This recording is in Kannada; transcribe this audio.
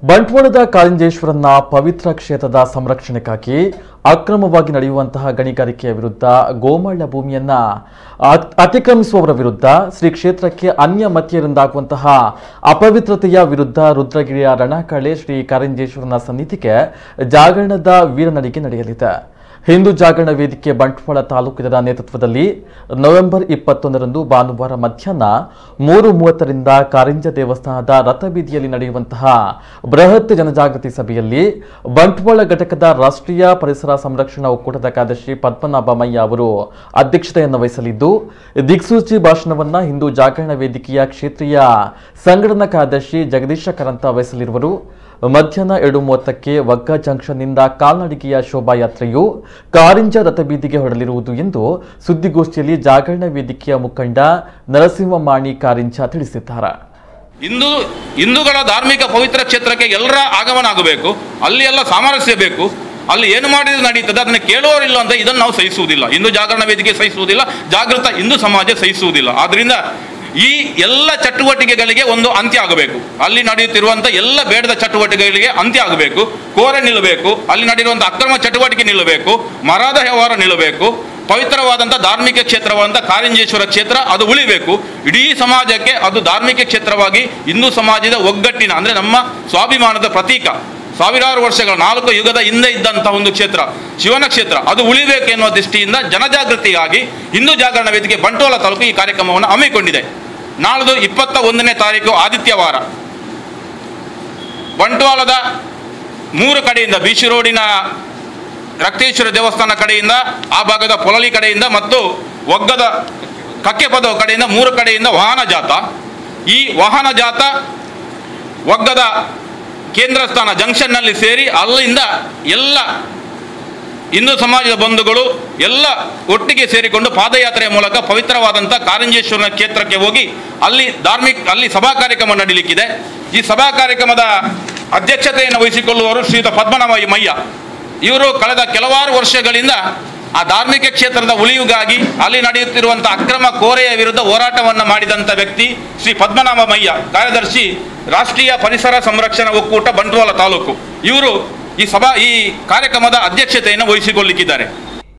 ಬಂಟ್ವಾಳದ ಕಾರಿಂಜೇಶ್ವರನ ಪವಿತ್ರ ಕ್ಷೇತ್ರದ ಸಂರಕ್ಷಣೆಗಾಗಿ ಅಕ್ರಮವಾಗಿ ನಡೆಯುವಂತಹ ಗಣಿಗಾರಿಕೆಯ ವಿರುದ್ಧ ಗೋಮಾಳ ಭೂಮಿಯನ್ನ ಅತಿಕ್ರಮಿಸುವವರ ವಿರುದ್ಧ ಶ್ರೀ ಕ್ಷೇತ್ರಕ್ಕೆ ಅನ್ಯಮತೀಯರಿಂದಾಗುವಂತಹ ಅಪವಿತ್ರತೆಯ ವಿರುದ್ಧ ರುದ್ರಗಿರಿಯ ರಣಕಳೆ ಶ್ರೀ ಕಾರಿಂಜೇಶ್ವರನ ಸನ್ನಿಧಿಗೆ ಜಾಗರಣದ ವೀರನಡಿಗೆ ನಡೆಯಲಿದೆ. ಹಿಂದೂ ಜಾಗರಣ ವೇದಿಕೆ ಬಂಟ್ವಾಳ ತಾಲೂಕಿನ ನೇತೃತ್ವದಲ್ಲಿ ನವೆಂಬರ್ 21ರಂದು ಭಾನುವಾರ ಮಧ್ಯಾಹ್ನ 3:30ರಿಂದ ಕಾರಿಂಜ ದೇವಸ್ಥಾನದ ರಥಬೀದಿಯಲ್ಲಿ ನಡೆಯುವಂತಹ ಬೃಹತ್ ಜನಜಾಗೃತಿ ಸಭೆಯಲ್ಲಿ ಬಂಟ್ವಾಳ ಘಟಕದ ರಾಷ್ಟ್ರೀಯ ಪರಿಸರ ಸಂರಕ್ಷಣಾ ಒಕ್ಕೂಟದ ಕಾರ್ಯದರ್ಶಿ ಪದ್ಮನಾಭ ಮಯ್ಯ ಅವರು ಅಧ್ಯಕ್ಷತೆಯನ್ನು ವಹಿಸಲಿದ್ದು, ದಿಕ್ಸೂಚಿ ಭಾಷಣವನ್ನ ಹಿಂದೂ ಜಾಗರಣ ವೇದಿಕೆಯ ಕ್ಷೇತ್ರೀಯ ಸಂಘಟನಾ ಕಾರ್ಯದರ್ಶಿ ಜಗದೀಶ ಕರಂತ ವಹಿಸಲಿರುವರು. ಮಧ್ಯಾಹ್ನ 2:30ಕ್ಕೆ ವಗ್ಗ ಜಂಕ್ಷನ್ನಿಂದ ಕಾಲ್ನಡಿಗೆಯ ಶೋಭಾಯಾತ್ರೆಯು ಕಾರಿಂಜ ರಥಬೀದಿಗೆ ಹೊರಡಲಿರುವುದು ಎಂದು ಸುದ್ದಿಗೋಷ್ಠಿಯಲ್ಲಿ ಜಾಗರಣ ವೇದಿಕೆಯ ಮುಖಂಡ ನರಸಿಂಹಮಾಣಿ ಕಾರಿಂಜ ತಿಳಿಸಿದ್ದಾರೆ. ಹಿಂದೂಗಳ ಧಾರ್ಮಿಕ ಪವಿತ್ರ ಕ್ಷೇತ್ರಕ್ಕೆ ಎಲ್ಲರ ಆಗಮನ ಆಗಬೇಕು, ಅಲ್ಲಿ ಎಲ್ಲ ಸಾಮರಸ್ಯ ಬೇಕು. ಅಲ್ಲಿ ಏನು ಮಾಡಿದ್ರೆ ನಡೀತದೆ ಅದನ್ನು ಕೇಳುವವರಿಲ್ಲ ಅಂತ ಇದನ್ನು ನಾವು ಸಹಿಸುವುದಿಲ್ಲ. ಹಿಂದೂ ಜಾಗರಣ ವೇದಿಕೆ ಸಹಿಸುವುದಿಲ್ಲ, ಜಾಗೃತ ಹಿಂದೂ ಸಮಾಜ ಸಹಿಸುವುದಿಲ್ಲ. ಆದ್ರಿಂದ ಈ ಎಲ್ಲ ಚಟುವಟಿಕೆಗಳಿಗೆ ಒಂದು ಅಂತ್ಯ ಆಗಬೇಕು. ಅಲ್ಲಿ ನಡೆಯುತ್ತಿರುವಂಥ ಎಲ್ಲ ಬೇಡದ ಚಟುವಟಿಕೆಗಳಿಗೆ ಅಂತ್ಯ ಆಗಬೇಕು. ಕೋರೆ ನಿಲ್ಲಬೇಕು, ಅಲ್ಲಿ ನಡೆಯುವಂಥ ಅಕ್ರಮ ಚಟುವಟಿಕೆ ನಿಲ್ಲಬೇಕು, ಮರದ ವ್ಯವಹಾರ ನಿಲ್ಲಬೇಕು. ಪವಿತ್ರವಾದಂಥ ಧಾರ್ಮಿಕ ಕ್ಷೇತ್ರವಾದಂಥ ಕಾರಿಂಜೇಶ್ವರ ಕ್ಷೇತ್ರ ಅದು ಉಳಿಬೇಕು. ಇಡೀ ಸಮಾಜಕ್ಕೆ ಅದು ಧಾರ್ಮಿಕ ಕ್ಷೇತ್ರವಾಗಿ ಹಿಂದೂ ಸಮಾಜದ ಒಗ್ಗಟ್ಟಿನ ಅಂದರೆ ನಮ್ಮ ಸ್ವಾಭಿಮಾನದ ಪ್ರತೀಕ. ಸಾವಿರಾರು ವರ್ಷಗಳ 4 ಯುಗದ ಹಿಂದೆ ಇದ್ದಂಥ ಒಂದು ಕ್ಷೇತ್ರ, ಶಿವನ ಕ್ಷೇತ್ರ, ಅದು ಉಳಿಬೇಕು ಎನ್ನುವ ದೃಷ್ಟಿಯಿಂದ ಜನಜಾಗೃತಿಯಾಗಿ ಹಿಂದೂ ಜಾಗರಣ ವೇದಿಕೆ ಬಂಟ್ವಾಳ ತಾಲೂಕು ಈ ಕಾರ್ಯಕ್ರಮವನ್ನು ಹಮ್ಮಿಕೊಂಡಿದೆ. ನಾಳ್ದು 21ನೇ ತಾರೀಕು ಆದಿತ್ಯವಾರ ಬಂಟ್ವಾಳದ 3 ಕಡೆಯಿಂದ ಬಿಸಿ ರೋಡಿನ ರಕ್ತೇಶ್ವರ ದೇವಸ್ಥಾನ ಕಡೆಯಿಂದ, ಆ ಭಾಗದ ಪೊಲಲಿ ಕಡೆಯಿಂದ ಮತ್ತು ಒಗ್ಗದ ಕಕ್ಕೆಪದವ ಕಡೆಯಿಂದ 3 ಕಡೆಯಿಂದ ವಾಹನ ಜಾಥಾ. ಈ ವಾಹನ ಜಾಥಾ ಒಗ್ಗದ ಕೇಂದ್ರ ಸ್ಥಾನ ಜಂಕ್ಷನ್ನಲ್ಲಿ ಸೇರಿ ಅಲ್ಲಿಂದ ಎಲ್ಲ ಹಿಂದೂ ಸಮಾಜದ ಬಂಧುಗಳು ಎಲ್ಲ ಒಟ್ಟಿಗೆ ಸೇರಿಕೊಂಡು ಪಾದಯಾತ್ರೆಯ ಮೂಲಕ ಪವಿತ್ರವಾದಂಥ ಕಾರಿಂಜೇಶ್ವರನ ಕ್ಷೇತ್ರಕ್ಕೆ ಹೋಗಿ ಅಲ್ಲಿ ಸಭಾ ಕಾರ್ಯಕ್ರಮ ನಡೀಲಿಕ್ಕಿದೆ. ಈ ಸಭಾ ಕಾರ್ಯಕ್ರಮದ ಅಧ್ಯಕ್ಷತೆಯನ್ನು ವಹಿಸಿಕೊಳ್ಳುವವರು ಶ್ರೀಯುತ ಪದ್ಮನಾಭ ಮಯ್ಯ. ಇವರು ಕಳೆದ ಕೆಲವಾರು ವರ್ಷಗಳಿಂದ ಆ ಧಾರ್ಮಿಕ ಕ್ಷೇತ್ರದ ಉಳಿವಿಗಾಗಿ ಅಲ್ಲಿ ನಡೆಯುತ್ತಿರುವಂಥ ಅಕ್ರಮ ಕೋರೆಯ ವಿರುದ್ಧ ಹೋರಾಟವನ್ನು ಮಾಡಿದಂಥ ವ್ಯಕ್ತಿ ಶ್ರೀ ಪದ್ಮನಾಭ ಮಯ್ಯ, ಕಾರ್ಯದರ್ಶಿ ರಾಷ್ಟ್ರೀಯ ಪರಿಸರ ಸಂರಕ್ಷಣಾ ಒಕ್ಕೂಟ ಬಂಟ್ವಾಳ ತಾಲೂಕು. ಇವರು ಈ ಕಾರ್ಯಕ್ರಮದ ಅಧ್ಯಕ್ಷತೆಯನ್ನು ವಹಿಸಿಕೊಳ್ಳಲಿಕ್ಕಿದ್ದಾರೆ.